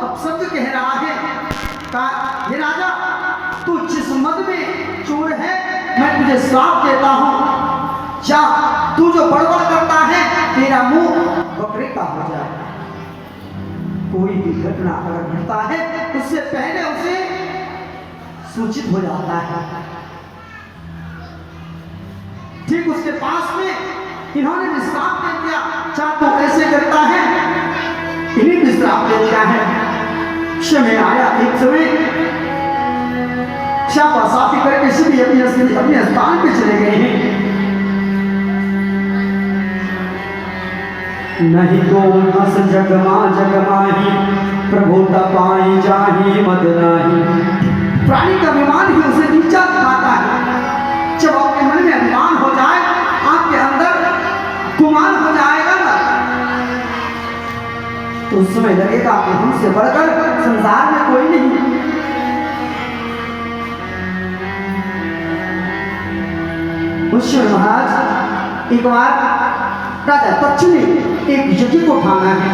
अब सत्य कह रहा है। कहा हे राजा, तू जिस मद में चोर है मैं तुझे श्राप देता हूँ, जा तू जो बड़बड़ करता है तेरा मुंह बकरे का हो जाए। कोई भी घटना अगर घटता है उससे पहले उसे सूचित हो जाता है। ठीक उसके पास में इन्होंने भी श्राप दे दिया, चाह तो ऐसे करता है, इन्हीं भी श्राप दे दिया है। समय आया, एक समय शापा साफी करके सभी अपने स्थान पे चले गए हैं। नहीं तो हस जगमाही प्रभुता पाई जाही मद नाही। प्राणी का अभिमान ही उसे नीचा दिखाता है। जब आपके मन में अभिमान हो जाए, आपके अंदर गुमान हो जाएगा ना, तो उस समय लगेगा कि हमसे बढ़कर संसार में कोई नहीं। उस महाराज एक बार राजा तक्ष ने एक यज्ञ को ठाना है।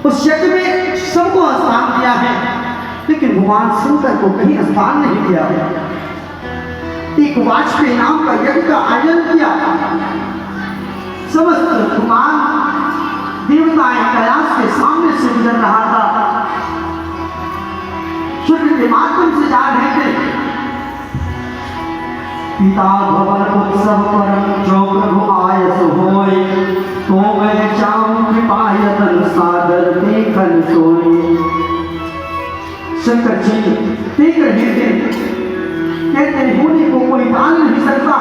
उस यज्ञ में सबको स्थान दिया है, लेकिन भगवान शंकर को कहीं स्थान नहीं दिया। एक वाजपेयी नाम का यज्ञ का आयोजन किया। समस्त भगवान देवताएं कैलाश के सामने से गुजर रहा था, सूर्य के माध्यम से जा रहे थे। पिता भवन उत्सव परम जो प्रभु आयस होय, तो मैं चाहूं कृपायतन सागर देखन सोई। शंकर जी देख रहे थे, कहते होने को कोई टाल नहीं सकता।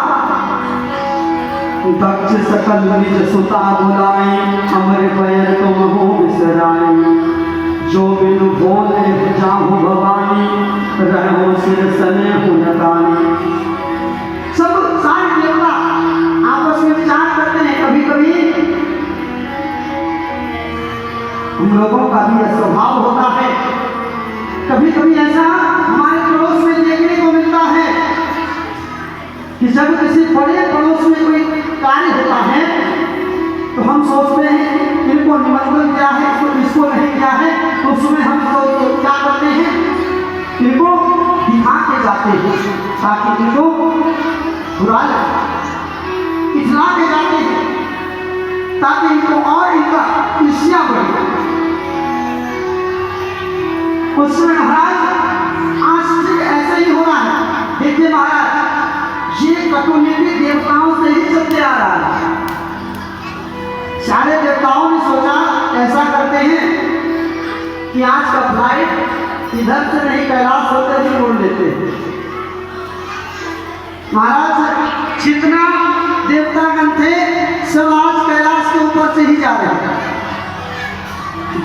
दक्ष सकल निज सुता बुलाए, अमर पैर तुम हो बिसराई। जो बिनु बोले जाहु भवानी, रहो सिर सने हुनकानी। सब सारे देवता आपस में विचार करते हैं। कभी कभी हम लोगों का भी यह स्वभाव होता है, कभी कभी ऐसा हमारे पड़ोस में देखने को मिलता है कि जब किसी बड़े पड़ोस में कोई कार्य होता है तो हम सोचते हैं इनको निमंत्रण दिया है, इसको नहीं दिया है, तो उसमें हम तो क्या करते हैं, इनको दिखा के जाते हैं ताकि इनको बुरा लगे, इतना के जाते हैं ताकि इनको और इनका ईर्ष्या बढ़े। उसमें महाराज आज से ऐसा ही हो रहा है। देखिए महाराज, ये कटुनीति देवताओं से ही चलते आ रहा है। सारे देवताओं ने सोचा ऐसा करते हैं कि आज का फ्लाइट इधर से नहीं कैलाश होते ही मोड़ लेते हैं। महाराज जितना देवतागण थे सब आज कैलाश के ऊपर से ही जा रहे हैं।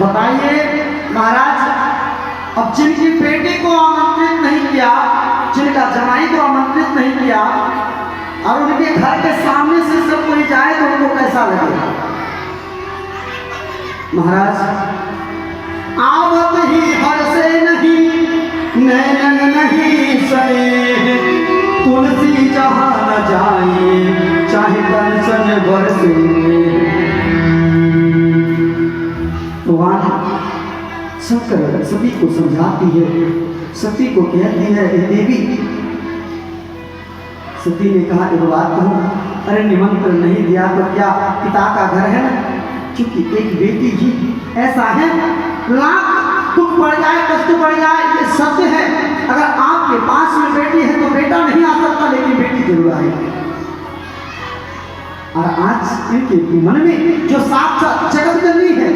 बताइए महाराज, अब जिनकी बेटी को आमंत्रित नहीं किया, जिनका जमाई को आमंत्रित नहीं किया और उनके घर के सामने से सब कोई जाए तो उनको कैसा लगेगा। महाराज आवत ही हर से नहीं, नैनन नहीं सने, तुलसी जहाँ न जाए चाहे दर्शन बरसे। तो वहाँ शंकर सती को समझाती है, सती को कहती है देवी। सती ने कहा एक बात कहूं, अरे निमंत्रण नहीं दिया तो क्या पिता का घर है ना, क्योंकि एक बेटी ही ऐसा है, लाख दुख पड़ जाए कष्ट पड़ जाए ये सत्य है। अगर आपके पास में बेटी है तो बेटा नहीं आ सकता, लेकिन बेटी जरूर आएगी। और आज इनके मन में जो साक्षात जगत जननी है,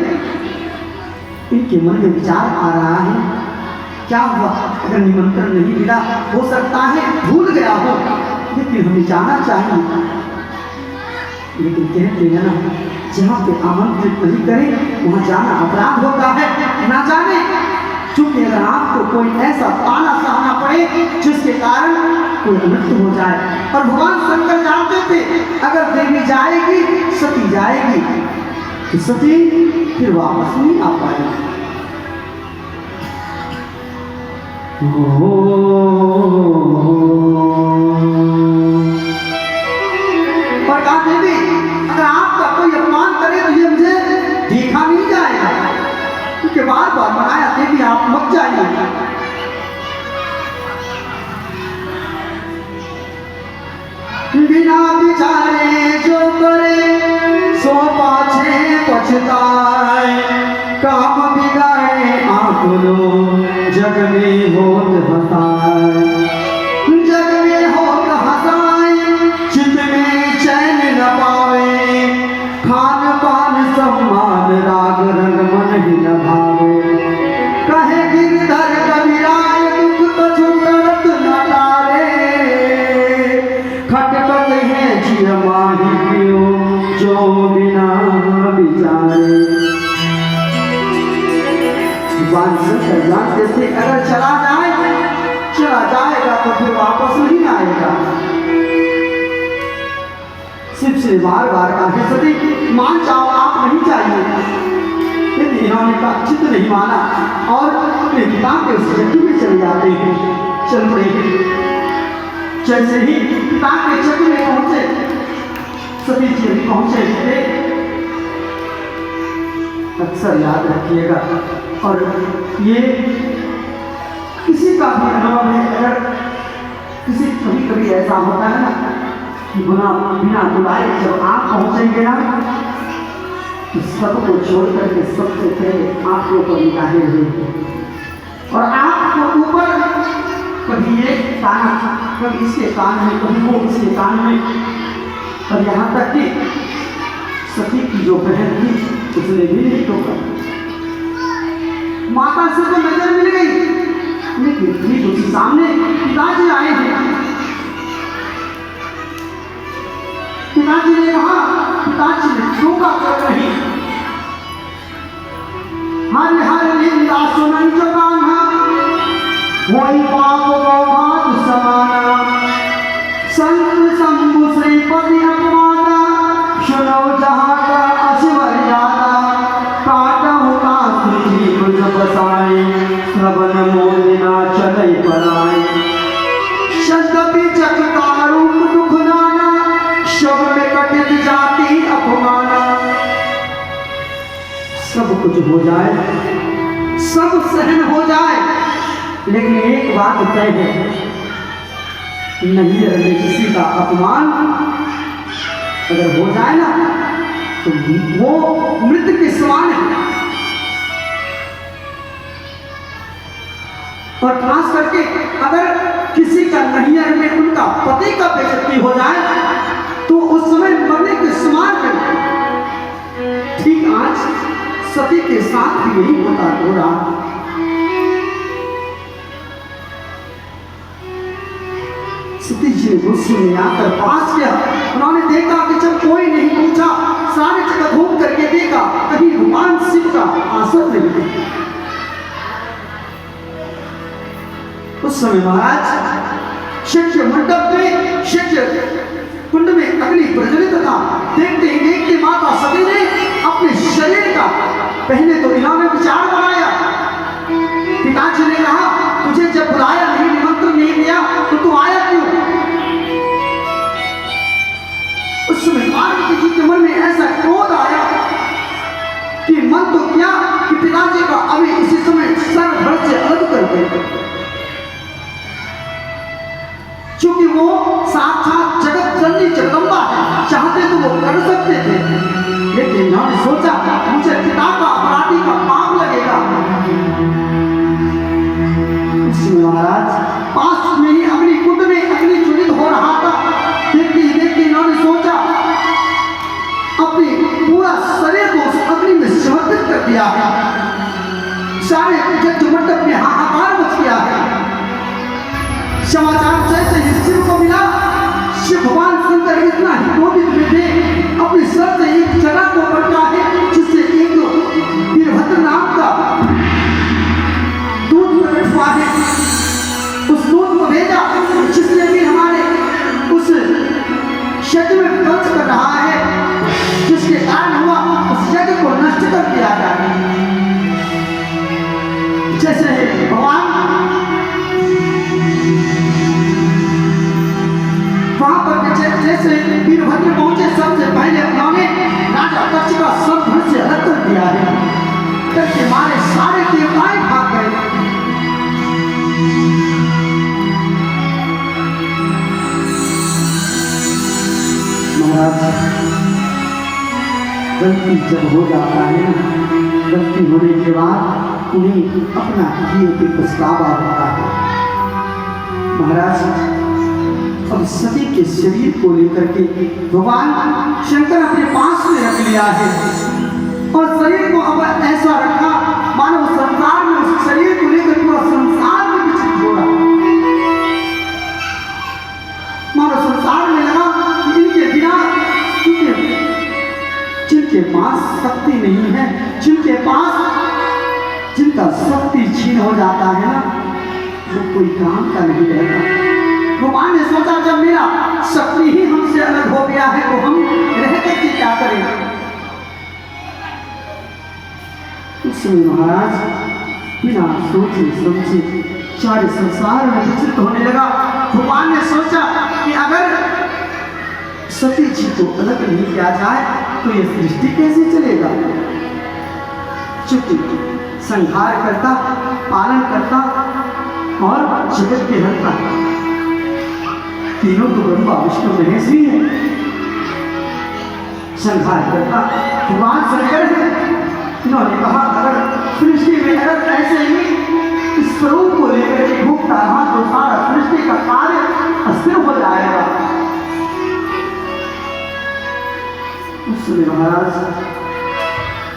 इनके मन में विचार आ रहा है क्या हुआ अगर निमंत्रण नहीं मिला, हो सकता है भूल गया हो, लेकिन हमें जाना चाहिए। लेकिन कहते हैं ना, जहाँ पे आमंत्रित नहीं करें वहाँ जाना अपराध होता है। ना जाने चूंकि अगर आपको कोई ऐसा ताना सहना पड़े जिसके कारण कोई मृत्यु हो जाए, और भगवान शंकर जानते थे अगर देवी जाएगी सती जाएगी तो सती फिर वापस नहीं आ पाएगी। और कहा देवी अगर आपका कोई अपमान करे तो ये मुझे देखा नहीं जाएगा। क्योंकि बार बार मनाया देवी आप मत जाइए। बिना विचारे जो करे सो पाछे पछताए, काम बिगाड़े आँख लो जग में होत हंसाए, जग में होत हंसाए, चित में चैन न पावे, खान पान सम्मान राग रंग मन ही न भावे, कहे गिरधर कबीराय दुख तो छुटत न टारे, खटकत है जिय माही पियो जो बिना विचारे। भगवान शंकर जानते थे अगर चला जाएगा तो फिर वापस नहीं आएगा। शिव से बार बार कहा सती मान जाओ आप नहीं चाहिए, लेकिन इन्होंने कहा चित्त नहीं माना और अपने पिता के उस जट्टू में चले जाते हैं, चल पड़े। जैसे ही पिता के जट्टू में पहुंचे सती जी पहुंचे थे। अक्सर याद रखिएगा और ये किसी का भी अनुभव है, अगर किसी कभी कभी ऐसा होता है ना कि बिना बुलाए जब आप पहुंचेंगे ना तो सबको छोड़ करके सबसे पहले आपके ऊपर निगाहें रहेंगी और आपको ऊपर कभी ये ताना, कभी इसके कान में, कभी वो इसके कान में, और यहाँ तक कि सती की जो बहन थी उसने भी नहीं टोका। माता से तो नजर मिल गई, लेकिन ठीक उसी सामने पिताजी आए हैं। पिताजी ने कहा, पिताजी ने टोका कर रही, हर हर निंदा सुनन जो कान्हा, वही पाप गौघात समाना, संत शंभु श्रीपति अपमाना, सुनो जहाँ का अशिवर यादा, काटहु कांति जीव जब बसाए, श्रवण मोदिना चलई पराए, शब्द जग का रूप दुख नाना, शब में कटित जाति अपमाना। सब कुछ हो जाए, सब सहन हो जाए, लेकिन एक बात तय है, नहीं रहे किसी का अपमान अगर हो जाए ना तो वो मृत्यु के समान है। और खास करके अगर किसी का नैहर में उनका पति का बेइज्जती हो जाए तो उस समय मरने के समान है। ठीक आज सती के साथ भी यही होता हो रहा। सती जी गुस्से में आकर पास किया, उन्होंने देखा कि जब कोई नहीं पूछा, सारे जगह घूम करके देखा, कहीं भगवान शिव का आसन नहीं। उस समय महाराज शिष्य मंडप में, शिष्य कुंड में अग्नि प्रज्वलित था। देखते ही देखते माता सती ने अपने शरीर का, पहले तो इन्होंने विचार बनाया, पिताजी ने कहा तुझे जब बुलाया नहीं, निमंत्रण नहीं दिया तो तू आया क्यों? उस समय पार्वती जी के मन में ऐसा क्रोध आया कि मन तो क्या कि पिताजी का अभी इसी समय सर धड़ से अलग कर दे, क्योंकि वो साक्षात जगत जननी जगदम्बा है, चाहते तो वो कर सकते थे, लेकिन उन्होंने सोचा मुझे पिता का अपराधी का पाप लगेगा। महाराज पास में ही अग्नि कुंड में अग्नि ज्वलित हो रहा था। देखते ही देखते इन्होंने सोचा अपने पूरा शरीर को उस अग्नि में समर्पित कर दिया है। सारे जग मंडप में हाहाकार मच गया है। समाचार जैसे ही शिव को मिला, शिव भगवान शंकर इतना ही क्रोधित में थे, अपने सर से एक जगह को पड़ता है जिससे एक वीरभद्र नाम का दूध प्रकट हुआ है। उस दूध को भेजा जिसने भी हमारे उस क्षेत्र में विध्वंस कर रहा है, जिसके कारण हुआ उस यज्ञ को नष्ट कर दिया जाए। जैसे भगवान वहां पर जैसे वीरभद्र पहुंचे, सबसे पहले उन्होंने राजा दक्ष का सब धड़ से अलग कर दिया है। करके मारे गलती जब हो जाता है ना, गलती होने के बाद उन्हें अपना किए पे पछतावा होता है। महाराज अब सती के शरीर को लेकर के भगवान शंकर अपने पास में रख लिया है और शरीर को अब ऐसा रखा मानो संसार में उस शरीर को लेकर पूरा संसार में विचलित हो रहा, मानो संसार में लगा इनके बिना जिनके पास शक्ति नहीं है, जिनके पास जिनका शक्ति छीन हो जाता है ना, वो कोई काम का नहीं रहता। भगवान ने सोचा जब मेरा शक्ति ही हमसे अलग हो गया है तो हम रह करके क्या करें। उस समय महाराज बिना सोचे समझे सारे संसार में विचलित होने लगा। भगवान ने सोचा कि अगर सती जी को अलग नहीं किया जाए तो यह सृष्टि कैसे चलेगा। चूंकि संहार करता, पालन करता और जगत के हरता, तीनों तो ब्रह्मा विष्णु महेश ही है। संहार करता भगवान शंकर है। इन्होंने कहा अगर सृष्टि में अगर ऐसे ही इस स्वरूप को लेकर के घूमता रहा तो सारा सृष्टि का कार्य अस्थिर हो जाएगा। उस समय महाराज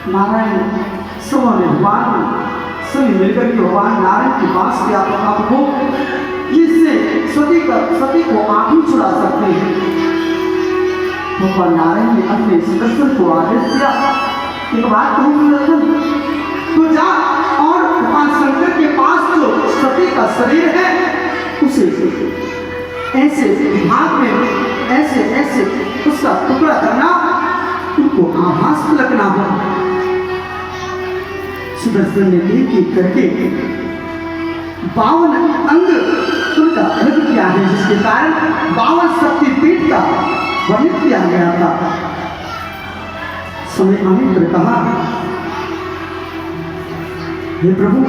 नारायण सबने भगवान सभी मिलकर के भगवान नारायण के पास किया तो आपको जिससे सती को आप ही छुड़ा सकते हैं। भगवान नारायण ने अपने सुदर्शन को आदेश दिया, एक बात कहूँ सुदर्शन, तो जा और भगवान शंकर के पास जो सती का शरीर है उसे ऐसे विभाग में ऐसे ऐसे उसका टुकड़ा करना, उनको आभास लगना हो। सुदर्शन ने एक करके 52 अंग उनका अलग किया है, जिसके कारण 52 शक्तिपीठ का वर्णित किया गया था। समय आने पर कहा, हे प्रभु,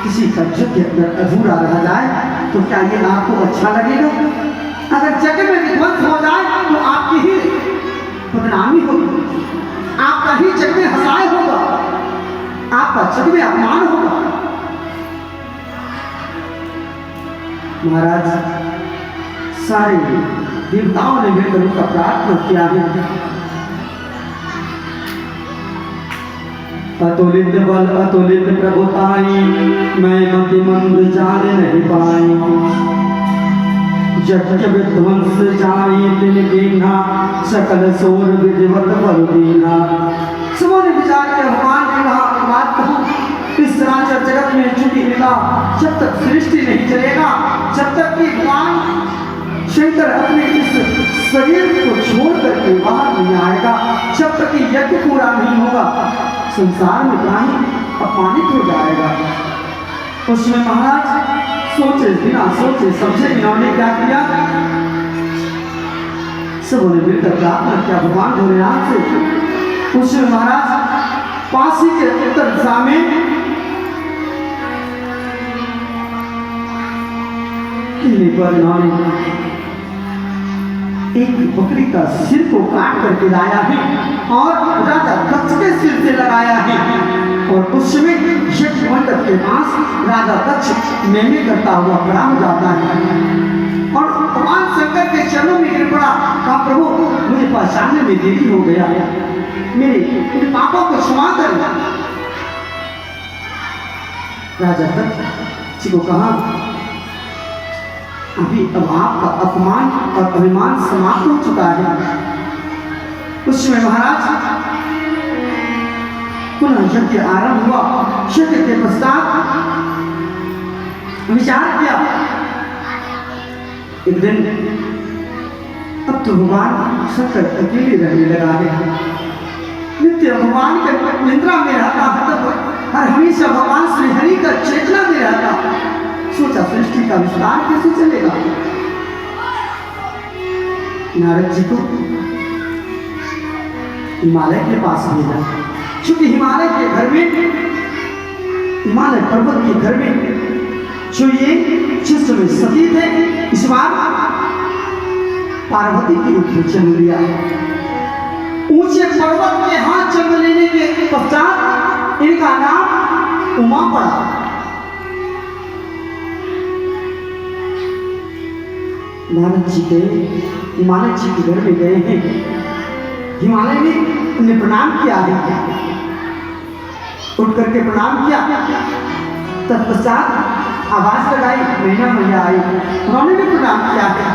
किसी का यज्ञ अगर अधूरा रह जाए तो क्या ये आपको अच्छा लगेगा? अगर यज्ञ में विध्वंस हो जाए तो आपकी ही बदनामी होगी, आपका ही यज्ञ हसाय होगा, आपका यज्ञ में अपमान होगा। महाराज सारे देवताओं ने मिलकर उनका प्रार्थना किया है। अतुलित बल अतुलित प्रभुताई, मैं मति मंद जान नहीं पाई। यज्ञ विध्वंस जाई तिन कीन्हा, सकल सोर विधिवत बल दीना। सबों ने विचार किया, भगवान ने कहा बात कहूं, इस चराचर जगत में चूंकि मिला जब तक सृष्टि नहीं चलेगा, जब तक कि भगवान शंकर अपने इस शरीर को छोड़ करके बाहर नहीं आएगा, जब तक कि यज्ञ पूरा नहीं होगा, संसार में प्राणी अपमानित हो जाएगा। उसमें महाराज सोचे बिना सोचे समझे इन्होंने क्या किया, सबों ने मिलकर प्रार्थना किया भगवान भोलेनाथ से। उसमें महाराज पासी के उत्तर दिशा में पर इन्होंने एक बकरी का सिर को काट करके लाया है और राजा दक्ष के सिर से लगाया है। और उस समय यज्ञ मंडप के पास राजा दक्ष मेले करता हुआ खड़ा हो जाता है और भगवान शंकर के चरणों में गिर पड़ा। कहा प्रभु, मुझे पहचानने में देरी हो गया, मेरे पापों को क्षमा कर। राजा दक्ष जी को कहा, अभी अब आपका अपमान और अभिमान समाप्त हो चुका है। उस समय महाराज पुनः यज्ञ आरंभ हुआ। यज्ञ के पश्चात विचार किया, एक दिन अब तो भगवान शंकर अकेले रहने लगा है, नित्य भगवान के निद्रा में रहता, मतलब हर हमेशा भगवान श्री हरि का चेतना में रहता। सोचा सृष्टि का विस्तार कैसे चलेगा। नारद जी को हिमालय के पास भेजा, क्योंकि हिमालय के घर में, हिमालय पर्वत के घर में जो ये जिस समय सती थे, इस बार पार्वती के रूप में जन्म लिया। ऊंचे पर्वत में हाथ जन्म लेने के पश्चात इनका नाम उमा पड़ा। नारद जी के हिमालय जी के घर में गए हैं। हिमालय ने उन्हें प्रणाम किया है, उठ करके प्रणाम किया। तत्पश्चात आवाज लगाई, मैना मैया आई, उन्होंने भी प्रणाम किया है।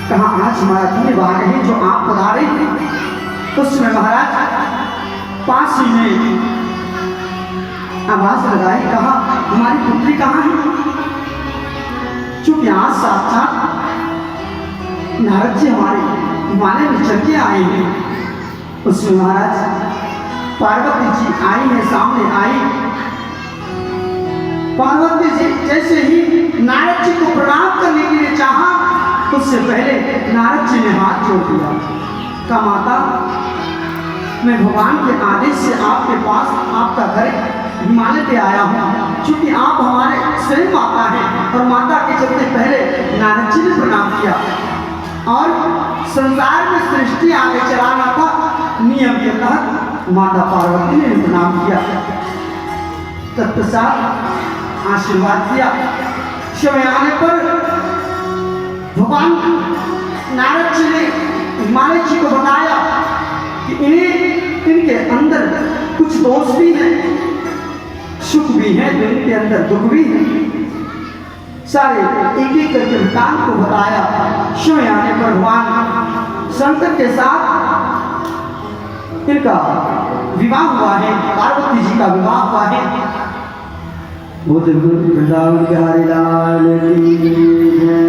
कहा आज हमारा धन्यवाद है जो आप पधारे। उस समय महाराज पास ही में आवाज लगाई, कहा हमारी पुत्री कहाँ है? चूंकि आज साक्षात नारद जी हमारे हिमालय में चल के आए हैं। उसमें महाराज पार्वती जी आई है, सामने आई। पार्वती जी जैसे ही नारद जी को प्रणाम करने के लिए चाहा, उससे पहले नारद जी ने हाथ जोड़ दिया। कहा माता, मैं भगवान के आदेश से आपके पास, आपका घर हिमालय पे आया हूँ। चूंकि आप हमारे स्वयं माता हैं और माता के चलते पहले नारद जी ने प्रणाम किया और संसार में सृष्टि आगे चलाना था, नियम के तहत माता पार्वती ने प्रणाम किया। तत्पश्चात आशीर्वाद दिया। समय आने पर भगवान नारद जी ने हिमालय जी को बताया कि इनके अंदर कुछ दोष भी हैं, सुख भी है, इनके अंदर दुख भी है। सारे एक एक करके वृतांत को बताया। समय आने पर भगवान शंकर के साथ इनका विवाह हुआ है, पार्वती जी का विवाह हुआ है। बोल वृंदावन बिहारी लाल की जय।